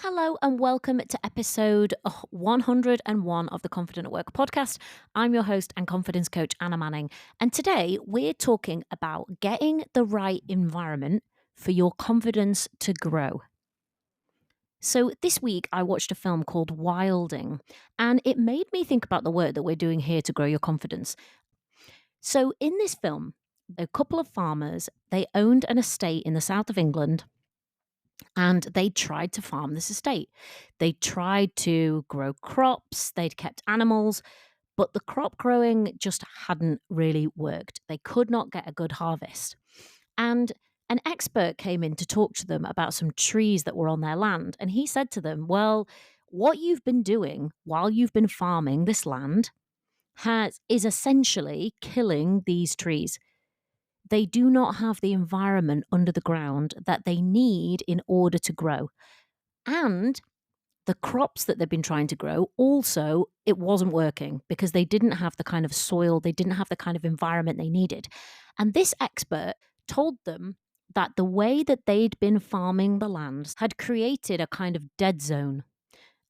Hello and welcome to episode 101 of the Confident at Work podcast. I'm your host and confidence coach, Anna Manning. And today we're talking about getting the right environment for your confidence to grow. So this week I watched a film called Wilding, and it made me think about the work that we're doing here to grow your confidence. So in this film, a couple of farmers, they owned an estate in the south of England. And they tried to farm this estate. They tried to grow crops, they'd kept animals, but the crop growing just hadn't really worked. They could not get a good harvest. And an expert came in to talk to them about some trees that were on their land. And he said to them, well, what you've been doing while you've been farming this land is essentially killing these trees. They do not have the environment under the ground that they need in order to grow. And the crops that they've been trying to grow, also, it wasn't working because they didn't have the kind of soil, they didn't have the kind of environment they needed. And this expert told them that the way that they'd been farming the lands had created a kind of dead zone,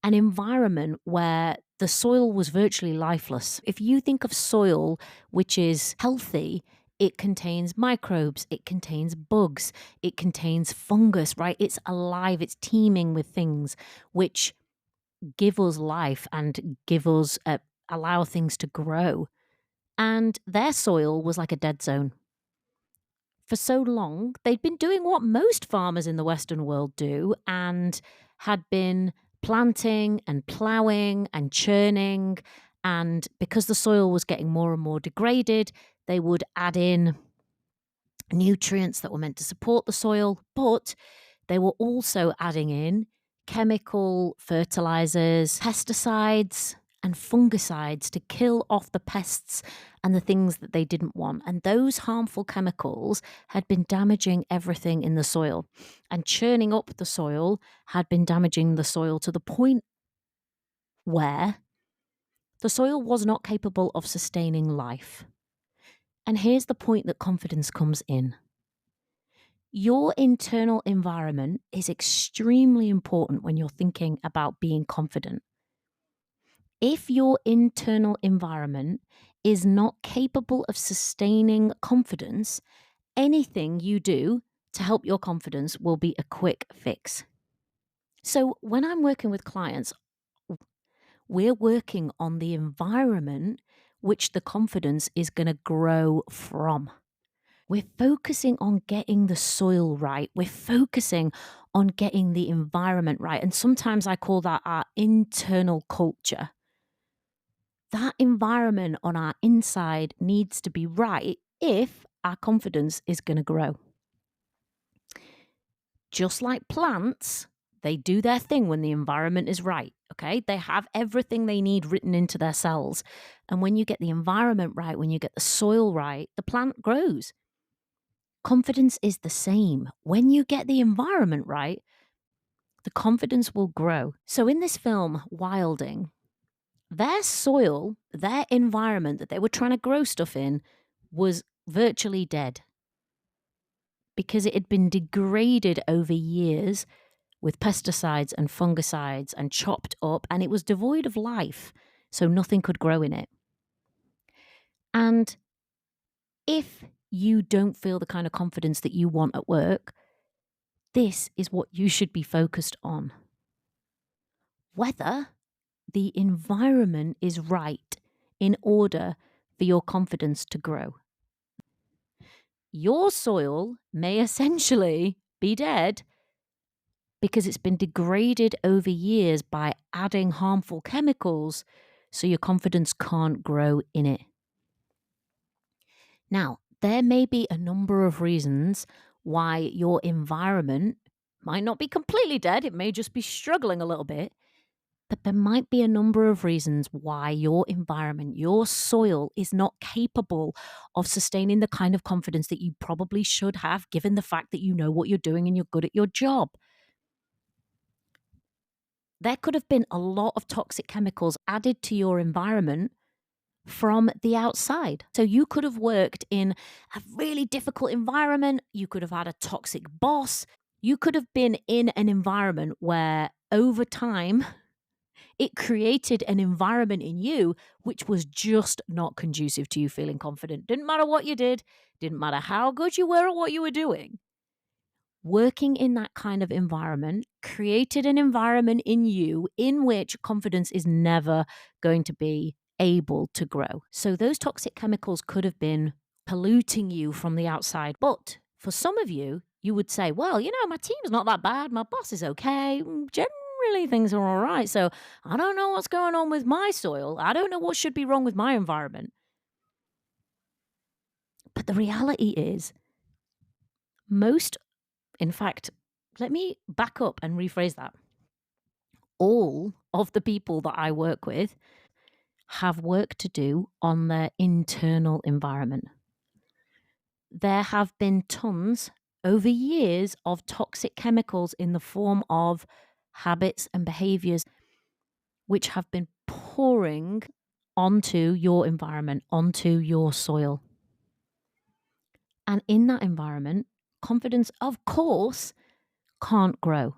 an environment where the soil was virtually lifeless. If you think of soil which is healthy, it contains microbes, it contains bugs, it contains fungus, right? It's alive, it's teeming with things which give us life and allow things to grow. And their soil was like a dead zone. For so long, they'd been doing what most farmers in the Western world do and had been planting and ploughing and churning. And because the soil was getting more and more degraded, they would add in nutrients that were meant to support the soil, but they were also adding in chemical fertilizers, pesticides, and fungicides to kill off the pests and the things that they didn't want. And those harmful chemicals had been damaging everything in the soil. And churning up the soil had been damaging the soil to the point where the soil was not capable of sustaining life. And here's the point that confidence comes in. Your internal environment is extremely important when you're thinking about being confident. If your internal environment is not capable of sustaining confidence, anything you do to help your confidence will be a quick fix. So when I'm working with clients, we're working on the environment which the confidence is going to grow from. We're focusing on getting the soil right. We're focusing on getting the environment right. And sometimes I call that our internal culture. That environment on our inside needs to be right if our confidence is going to grow. Just like plants, they do their thing when the environment is right, okay? They have everything they need written into their cells. And when you get the environment right, when you get the soil right, the plant grows. Confidence is the same. When you get the environment right, the confidence will grow. So in this film, Wilding, their soil, their environment that they were trying to grow stuff in was virtually dead because it had been degraded over years with pesticides and fungicides and chopped up, and it was devoid of life, so nothing could grow in it. And if you don't feel the kind of confidence that you want at work, this is what you should be focused on. Whether the environment is right in order for your confidence to grow. Your soil may essentially be dead because it's been degraded over years by adding harmful chemicals, so your confidence can't grow in it. Now, there may be a number of reasons why your environment might not be completely dead. It may just be struggling a little bit. But there might be a number of reasons why your environment, your soil, is not capable of sustaining the kind of confidence that you probably should have, given the fact that you know what you're doing and you're good at your job. There could have been a lot of toxic chemicals added to your environment from the outside. So you could have worked in a really difficult environment. You could have had a toxic boss. You could have been in an environment where over time, it created an environment in you which was just not conducive to you feeling confident. Didn't matter what you did, didn't matter how good you were at what you were doing. Working in that kind of environment created an environment in you in which confidence is never going to be able to grow. So those toxic chemicals could have been polluting you from the outside. But for some of you, you would say, well, my team's not that bad. My boss is okay. Generally, things are all right. So I don't know what's going on with my soil. I don't know what should be wrong with my environment. But the reality is, in fact, let me back up and rephrase that. All of the people that I work with have work to do on their internal environment. There have been tons over years of toxic chemicals in the form of habits and behaviors which have been pouring onto your environment, onto your soil. And in that environment, confidence, of course, can't grow.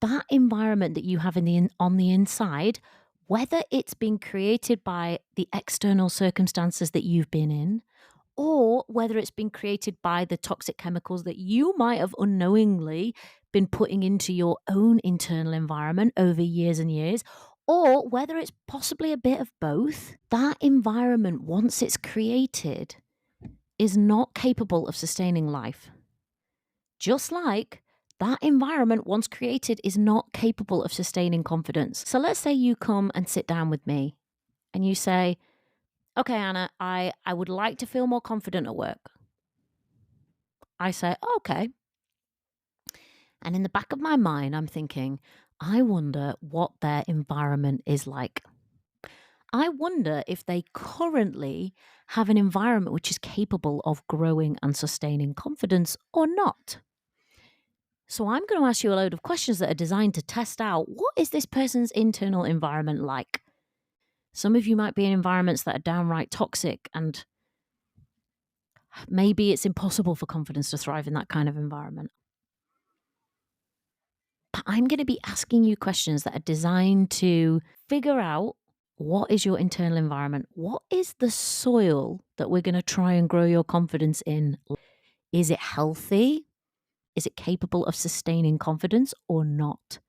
That environment that you have on the inside, whether it's been created by the external circumstances that you've been in, or whether it's been created by the toxic chemicals that you might have unknowingly been putting into your own internal environment over years and years, or whether it's possibly a bit of both, that environment, once it's created, is not capable of sustaining life. Just like that environment, once created, is not capable of sustaining confidence. So let's say you come and sit down with me and you say, okay, Anna, I would like to feel more confident at work. I say, okay. And in the back of my mind, I'm thinking, I wonder what their environment is like. I wonder if they currently have an environment which is capable of growing and sustaining confidence or not. So I'm going to ask you a load of questions that are designed to test out, what is this person's internal environment like? Some of you might be in environments that are downright toxic, and maybe it's impossible for confidence to thrive in that kind of environment. But I'm going to be asking you questions that are designed to figure out, what is your internal environment? What is the soil that we're going to try and grow your confidence in? Is it healthy? Is it capable of sustaining confidence or not?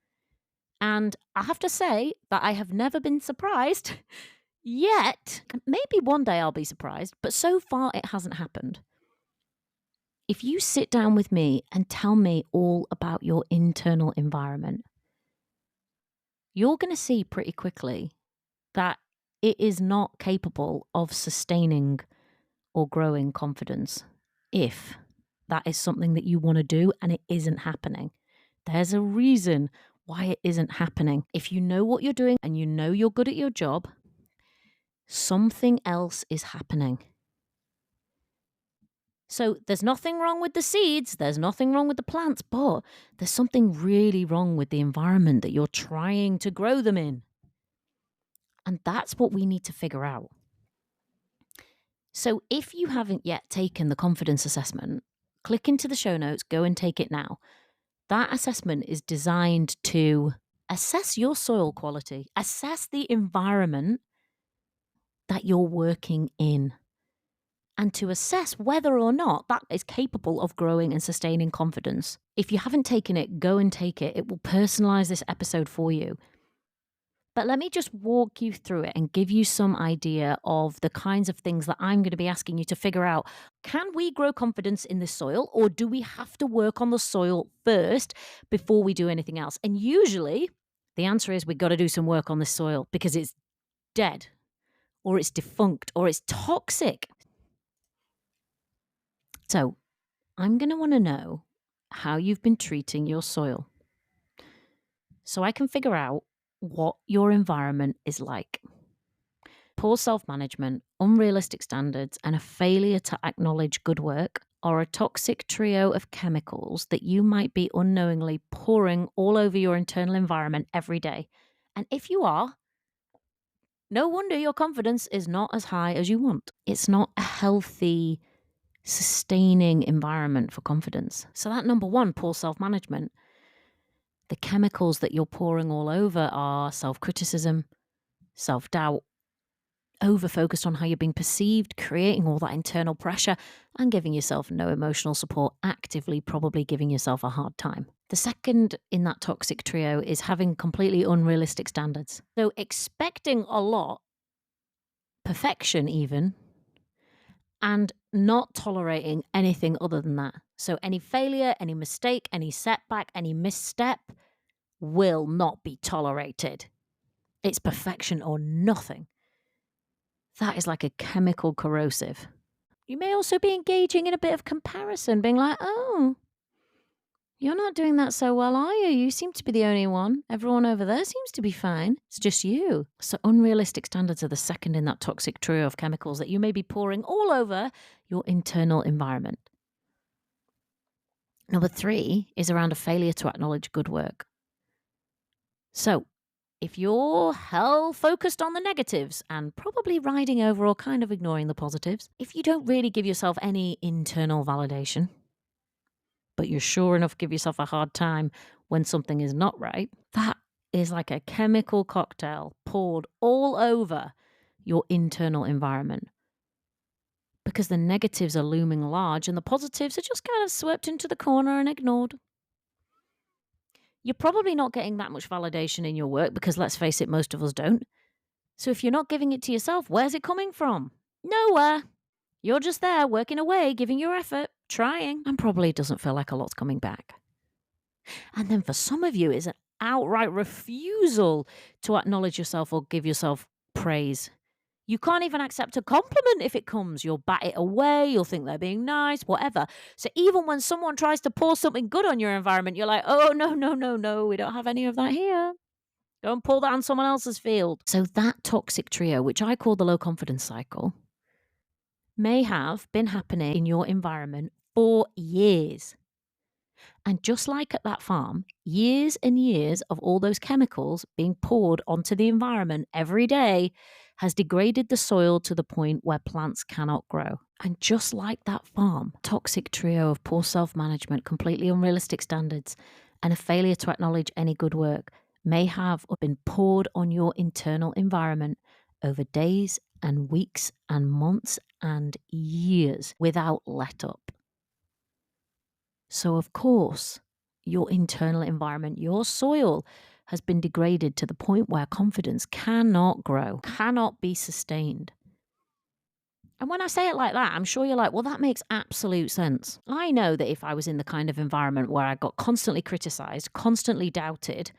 And I have to say that I have never been surprised yet. Maybe one day I'll be surprised, but so far it hasn't happened. If you sit down with me and tell me all about your internal environment, you're going to see pretty quickly that it is not capable of sustaining or growing confidence if that is something that you want to do and it isn't happening. There's a reason why it isn't happening. If you know what you're doing and you know you're good at your job, something else is happening. So there's nothing wrong with the seeds, there's nothing wrong with the plants, but there's something really wrong with the environment that you're trying to grow them in. And that's what we need to figure out. So if you haven't yet taken the confidence assessment, click into the show notes, go and take it now. That assessment is designed to assess your soil quality, assess the environment that you're working in, and to assess whether or not that is capable of growing and sustaining confidence. If you haven't taken it, go and take it. It will personalize this episode for you. But let me just walk you through it and give you some idea of the kinds of things that I'm going to be asking you to figure out. Can we grow confidence in the soil, or do we have to work on the soil first before we do anything else? And usually the answer is we've got to do some work on the soil because it's dead, or it's defunct, or it's toxic. So I'm going to want to know how you've been treating your soil so I can figure out what your environment is like. Poor self-management, unrealistic standards, and a failure to acknowledge good work are a toxic trio of chemicals that you might be unknowingly pouring all over your internal environment every day. And if you are, no wonder your confidence is not as high as you want. It's not a healthy, sustaining environment for confidence. So that number one, poor self-management. The chemicals that you're pouring all over are self-criticism, self-doubt, over-focused on how you're being perceived, creating all that internal pressure and giving yourself no emotional support, actively probably giving yourself a hard time. The second in that toxic trio is having completely unrealistic standards. So expecting a lot, perfection even, and not tolerating anything other than that. So any failure, any mistake, any setback, any misstep will not be tolerated. It's perfection or nothing. That is like a chemical corrosive. You may also be engaging in a bit of comparison, being like, oh, you're not doing that so well, are you? You seem to be the only one. Everyone over there seems to be fine. It's just you. So unrealistic standards are the second in that toxic trio of chemicals that you may be pouring all over your internal environment. Number 3 is around a failure to acknowledge good work. So if you're hell focused on the negatives and probably riding over or kind of ignoring the positives, if you don't really give yourself any internal validation, but you're sure enough give yourself a hard time when something is not right, that is like a chemical cocktail poured all over your internal environment. Because the negatives are looming large and the positives are just kind of swept into the corner and ignored. You're probably not getting that much validation in your work because, let's face it, most of us don't. So if you're not giving it to yourself, where's it coming from? Nowhere. You're just there working away, giving your effort, trying, and probably doesn't feel like a lot's coming back. And then for some of you, it's an outright refusal to acknowledge yourself or give yourself praise. You can't even accept a compliment if it comes. You'll bat it away. You'll think they're being nice, whatever. So even when someone tries to pour something good on your environment, you're like, oh, no. We don't have any of that here. Don't pull that on someone else's field. So that toxic trio, which I call the low confidence cycle, may have been happening in your environment for years. And just like at that farm, years and years of all those chemicals being poured onto the environment every day has degraded the soil to the point where plants cannot grow. And just like that farm, toxic trio of poor self-management, completely unrealistic standards, and a failure to acknowledge any good work may have been poured on your internal environment over days and weeks and months and years without let up. So, of course, your internal environment, your soil, has been degraded to the point where confidence cannot grow, cannot be sustained. And when I say it like that, I'm sure you're like, well, that makes absolute sense. I know that if I was in the kind of environment where I got constantly criticized, constantly doubted,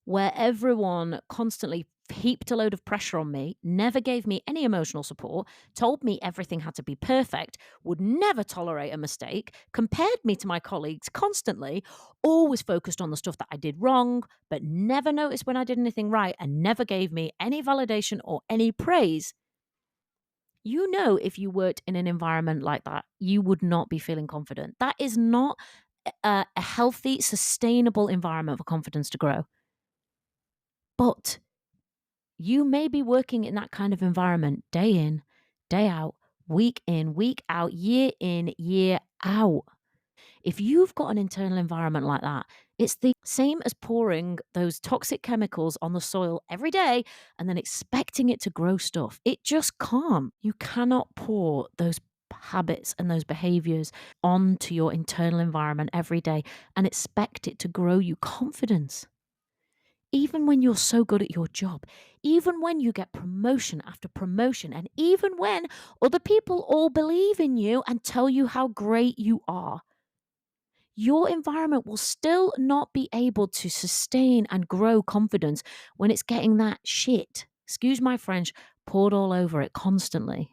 where everyone constantly heaped a load of pressure on me, never gave me any emotional support, told me everything had to be perfect, would never tolerate a mistake, compared me to my colleagues constantly, always focused on the stuff that I did wrong, but never noticed when I did anything right and never gave me any validation or any praise. You know, if you worked in an environment like that, you would not be feeling confident. That is not a healthy, sustainable environment for confidence to grow. But you may be working in that kind of environment day in, day out, week in, week out, year in, year out. If you've got an internal environment like that, it's the same as pouring those toxic chemicals on the soil every day and then expecting it to grow stuff. It just can't. You cannot pour those habits and those behaviors onto your internal environment every day and expect it to grow you confidence. Even when you're so good at your job, even when you get promotion after promotion, and even when other people all believe in you and tell you how great you are, your environment will still not be able to sustain and grow confidence when it's getting that shit, excuse my French, poured all over it constantly.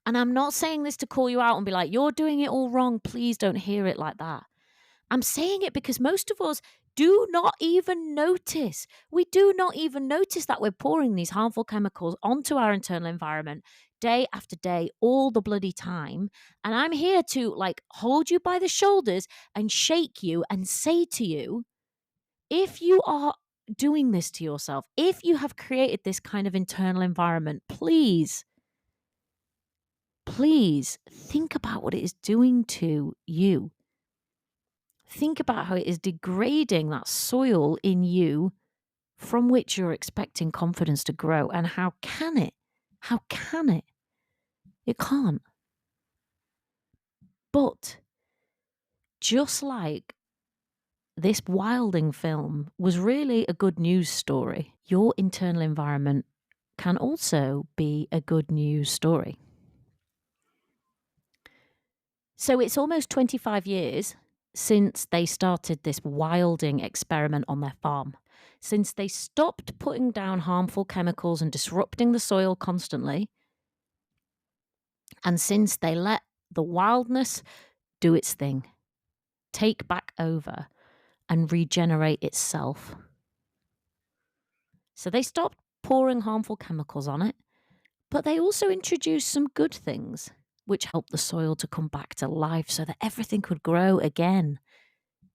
And I'm not saying this to call you out and be like, you're doing it all wrong. Please don't hear it like that. I'm saying it because most of us do not even notice. We do not even notice that we're pouring these harmful chemicals onto our internal environment day after day, all the bloody time. And I'm here to hold you by the shoulders and shake you and say to you, if you are doing this to yourself, if you have created this kind of internal environment, please think about what it is doing to you. think about how it is degrading that soil in you from which you're expecting confidence to grow. And how can it? How can it? It can't. But just like this Wilding film was really a good news story, your internal environment can also be a good news story. So it's almost 25 years since they started this Wilding experiment on their farm, since they stopped putting down harmful chemicals and disrupting the soil constantly, and since they let the wildness do its thing, take back over and regenerate itself. So they stopped pouring harmful chemicals on it, but they also introduced some good things, which helped the soil to come back to life so that everything could grow again.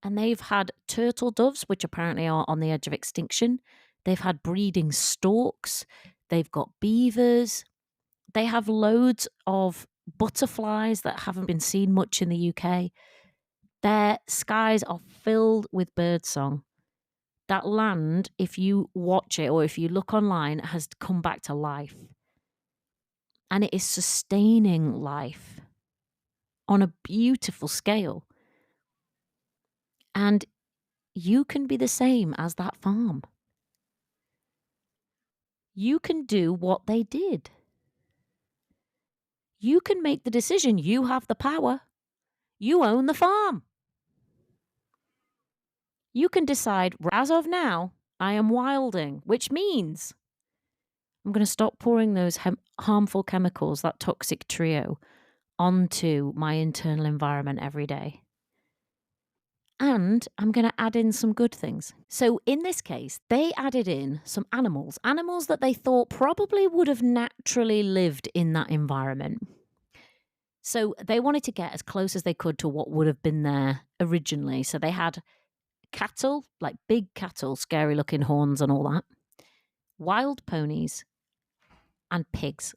And they've had turtle doves, which apparently are on the edge of extinction. They've had breeding storks. They've got beavers. They have loads of butterflies that haven't been seen much in the UK. Their skies are filled with birdsong. That land, if you watch it or if you look online, has come back to life. And it is sustaining life on a beautiful scale. And you can be the same as that farm. You can do what they did. You can make the decision. You have the power. You own the farm. You can decide, as of now, I am wilding, which means I'm going to stop pouring those harmful chemicals, that toxic trio, onto my internal environment every day. And I'm going to add in some good things. So in this case, they added in some animals that they thought probably would have naturally lived in that environment. So they wanted to get as close as they could to what would have been there originally. So they had cattle, like big cattle, scary looking horns and all that, wild ponies and pigs,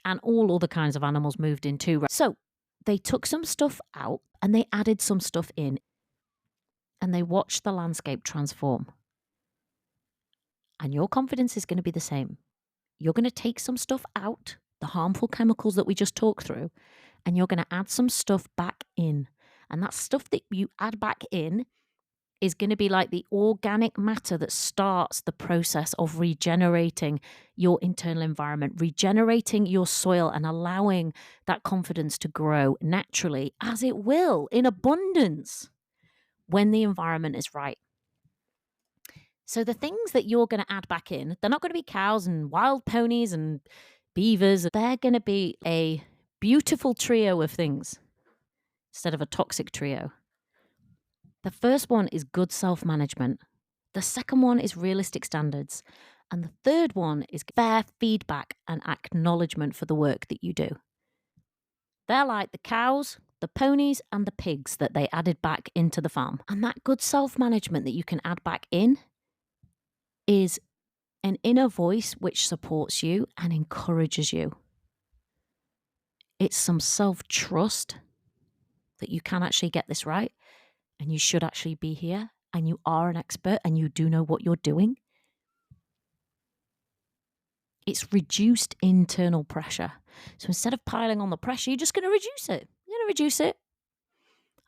and all other kinds of animals moved in too. So they took some stuff out and they added some stuff in. And they watch the landscape transform. And your confidence is going to be the same. You're going to take some stuff out, the harmful chemicals that we just talked through, and you're going to add some stuff back in. And that stuff that you add back in is going to be like the organic matter that starts the process of regenerating your internal environment, regenerating your soil and allowing that confidence to grow naturally, as it will, in abundance, when the environment is right. So the things that you're going to add back in, they're not going to be cows and wild ponies and beavers. They're going to be a beautiful trio of things instead of a toxic trio. The first one is good self-management. The second one is realistic standards. And the third one is fair feedback and acknowledgement for the work that you do. They're like the cows, the ponies and the pigs that they added back into the farm. And that good self-management that you can add back in is an inner voice which supports you and encourages you. It's some self-trust that you can actually get this right and you should actually be here and you are an expert and you do know what you're doing. It's reduced internal pressure. So instead of piling on the pressure, you're just going to reduce it. You're going to reduce it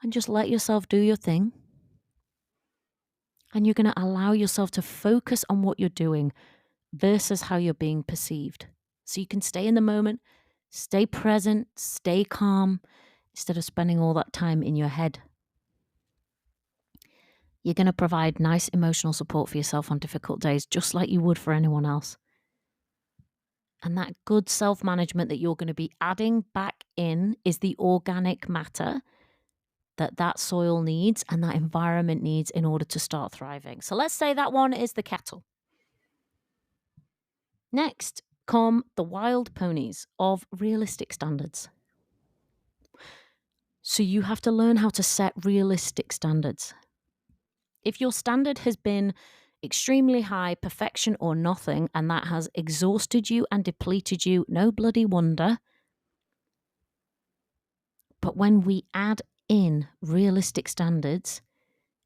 and just let yourself do your thing. And you're going to allow yourself to focus on what you're doing versus how you're being perceived. So you can stay in the moment, stay present, stay calm, instead of spending all that time in your head. You're going to provide nice emotional support for yourself on difficult days, just like you would for anyone else. And that good self-management that you're going to be adding back in is the organic matter that soil needs and that environment needs in order to start thriving. So let's say that one is the cattle. Next come the wild ponies of realistic standards. So you have to learn how to set realistic standards. If your standard has been extremely high, perfection or nothing, and that has exhausted you and depleted you, no bloody wonder. But when we add in realistic standards,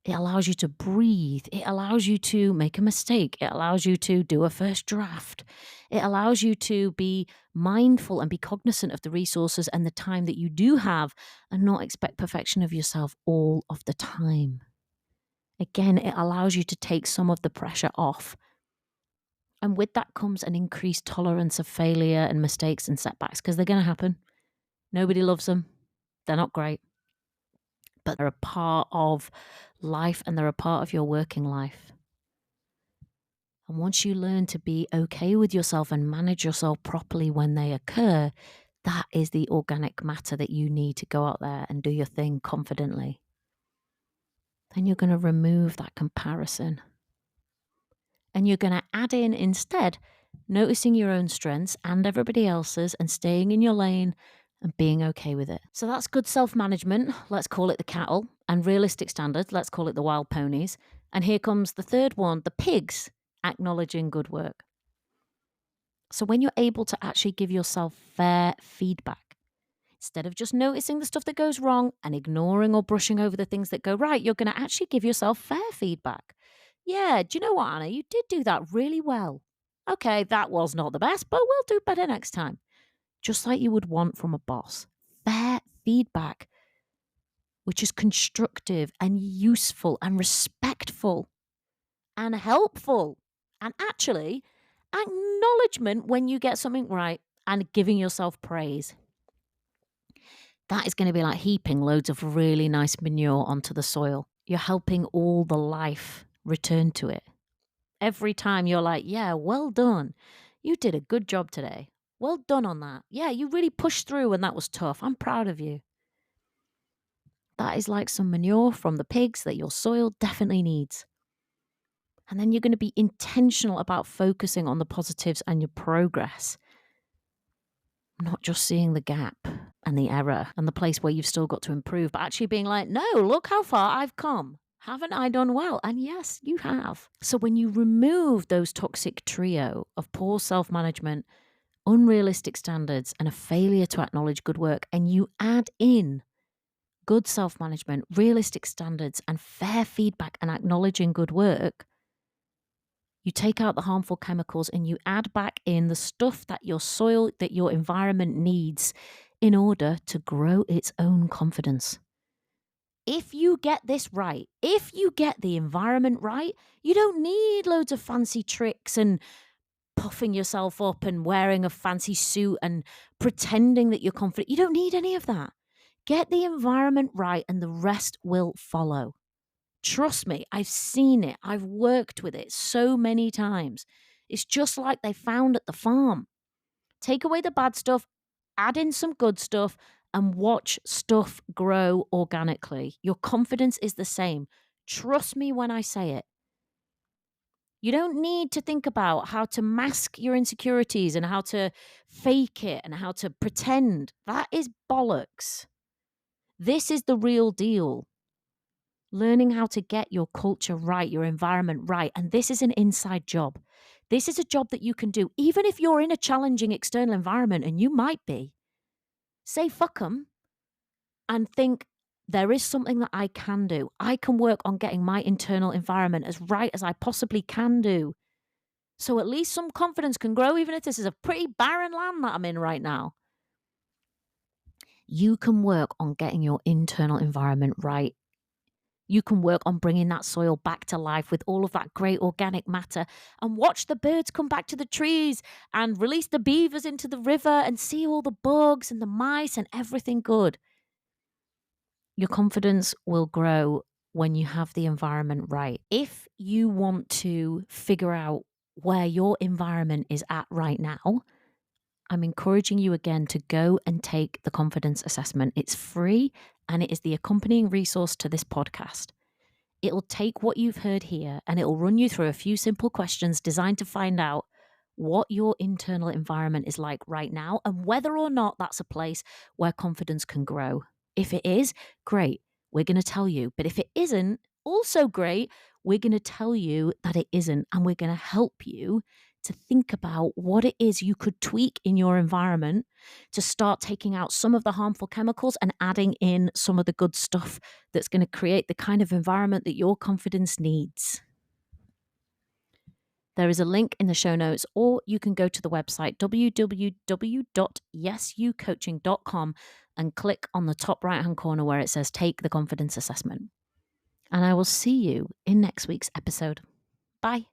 it allows you to breathe. It allows you to make a mistake. It allows you to do a first draft. It allows you to be mindful and be cognizant of the resources and the time that you do have and not expect perfection of yourself all of the time. Again, it allows you to take some of the pressure off. And with that comes an increased tolerance of failure and mistakes and setbacks, because they're going to happen. Nobody loves them. They're not great. But they're a part of life and they're a part of your working life. And once you learn to be okay with yourself and manage yourself properly when they occur, that is the organic matter that you need to go out there and do your thing confidently. Then you're going to remove that comparison. And you're going to add in instead noticing your own strengths and everybody else's and staying in your lane and being okay with it. So that's good self-management, let's call it the cattle, and realistic standards, let's call it the wild ponies. And here comes the third one, the pigs, acknowledging good work. So when you're able to actually give yourself fair feedback, instead of just noticing the stuff that goes wrong and ignoring or brushing over the things that go right, you're going to actually give yourself fair feedback. Yeah, do you know what, Anna? You did do that really well. Okay, that was not the best, but we'll do better next time. Just like you would want from a boss. Fair feedback, which is constructive and useful and respectful and helpful. And actually, acknowledgement when you get something right and giving yourself praise. That is going to be like heaping loads of really nice manure onto the soil. You're helping all the life return to it. Every time you're like, yeah, well done. You did a good job today. Well done on that. Yeah, you really pushed through and that was tough. I'm proud of you. That is like some manure from the pigs that your soil definitely needs. And then you're going to be intentional about focusing on the positives and your progress, not just seeing the gap and the error and the place where you've still got to improve, but actually being like, no, look how far I've come. Haven't I done well? And yes, you have. So when you remove those toxic trio of poor self-management, unrealistic standards, and a failure to acknowledge good work, and you add in good self-management, realistic standards, and fair feedback and acknowledging good work, you take out the harmful chemicals and you add back in the stuff that your soil, that your environment needs in order to grow its own confidence. If you get this right, if you get the environment right, you don't need loads of fancy tricks and puffing yourself up and wearing a fancy suit and pretending that you're confident. You don't need any of that. Get the environment right and the rest will follow. Trust me, I've seen it. I've worked with it so many times. It's just like they found at the farm. Take away the bad stuff, add in some good stuff, and watch stuff grow organically. Your confidence is the same. Trust me when I say it. You don't need to think about how to mask your insecurities and how to fake it and how to pretend. That is bollocks. This is the real deal. Learning how to get your culture right, your environment right. And this is an inside job. This is a job that you can do even if you're in a challenging external environment, and you might be. Say fuck 'em and think, there is something that I can do. I can work on getting my internal environment as right as I possibly can do. So at least some confidence can grow, even if this is a pretty barren land that I'm in right now. You can work on getting your internal environment right. You can work on bringing that soil back to life with all of that great organic matter, and watch the birds come back to the trees and release the beavers into the river and see all the bugs and the mice and everything good. Your confidence will grow when you have the environment right. If you want to figure out where your environment is at right now, I'm encouraging you again to go and take the confidence assessment. It's free and it is the accompanying resource to this podcast. It'll take what you've heard here and it'll run you through a few simple questions designed to find out what your internal environment is like right now and whether or not that's a place where confidence can grow. If it is, great, we're going to tell you. But if it isn't, also great, we're going to tell you that it isn't, and we're going to help you to think about what it is you could tweak in your environment to start taking out some of the harmful chemicals and adding in some of the good stuff that's going to create the kind of environment that your confidence needs. There is a link in the show notes, or you can go to the website www.yesyoucoaching.com and click on the top right-hand corner where it says Take the Confidence Assessment. And I will see you in next week's episode. Bye.